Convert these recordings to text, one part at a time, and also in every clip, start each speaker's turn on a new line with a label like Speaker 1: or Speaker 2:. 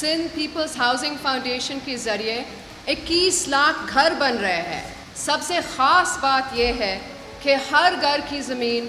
Speaker 1: Sindh People's housing foundation کے ذریعے 21 لاکھ گھر بن رہے ہیں. سب سے خاص بات یہ ہے کہ ہر گھر کی زمین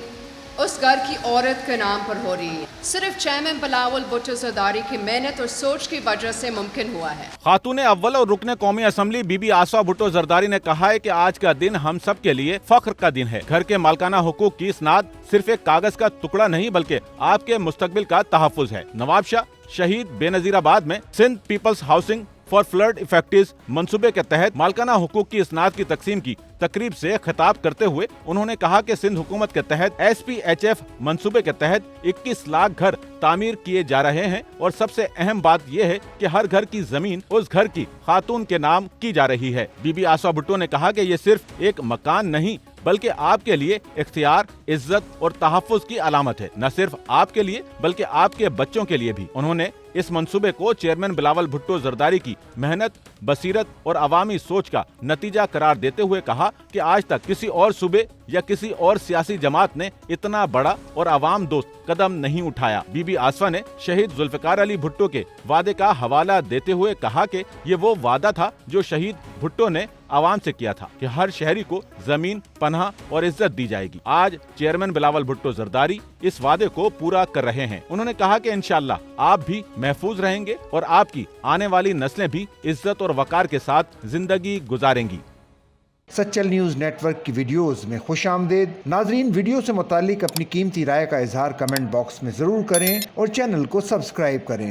Speaker 1: اس گھر کی عورت کے نام پر ہو رہی ہے. صرف چیئرمین بلاول بھٹو زرداری کی محنت اور سوچ کی وجہ سے ممکن ہوا ہے.
Speaker 2: خاتون اول اور رکن قومی اسمبلی بی بی آسفا بھٹو زرداری نے کہا ہے کہ آج کا دن ہم سب کے لیے فخر کا دن ہے. گھر کے مالکانہ حقوق کی اسناد صرف ایک کاغذ کا ٹکڑا نہیں بلکہ آپ کے مستقبل کا تحفظ ہے. نواب شاہ شہید بے نظیر آباد میں Sindh People's Housing for Flood Affectees منصوبے کے تحت مالکانہ حقوق کی اسناد کی تقسیم کی تقریب سے خطاب کرتے ہوئے انہوں نے کہا کہ سندھ حکومت کے تحت ایس پی ایچ ایف منصوبے کے تحت 21 لاکھ گھر تعمیر کیے جا رہے ہیں اور سب سے اہم بات یہ ہے کہ ہر گھر کی زمین اس گھر کی خاتون کے نام کی جا رہی ہے. بی بی آسفا بھٹو نے کہا کہ یہ صرف ایک مکان نہیں بلکہ آپ کے لیے اختیار، عزت اور تحفظ کی علامت ہے. نہ صرف آپ کے لیے بلکہ آپ کے بچوں کے لیے بھی. انہوں نے اس منصوبے کو چیئرمین بلاول بھٹو زرداری کی محنت، بصیرت اور عوامی سوچ کا نتیجہ قرار دیتے ہوئے کہا کہ آج تک کسی اور صوبے یا کسی اور سیاسی جماعت نے اتنا بڑا اور عوام دوست قدم نہیں اٹھایا. بی بی آسفا نے شہید ذوالفقار علی بھٹو کے وعدے کا حوالہ دیتے ہوئے کہا کہ یہ وہ وعدہ تھا جو شہید بھٹو نے عوام سے کیا تھا کہ ہر شہری کو زمین، پناہ اور عزت دی جائے گی. آج چیئرمین بلاول بھٹو زرداری اس وعدے کو پورا کر رہے ہیں. انہوں نے کہا کہ انشاءاللہ آپ بھی محفوظ رہیں گے اور آپ کی آنے والی نسلیں بھی عزت اور وقار کے ساتھ زندگی گزاریں گی.
Speaker 3: سچل نیوز نیٹ ورک کی ویڈیوز میں خوش آمدید. ناظرین، ویڈیو سے متعلق اپنی قیمتی رائے کا اظہار کمنٹ باکس میں ضرور کریں اور چینل کو سبسکرائب کریں.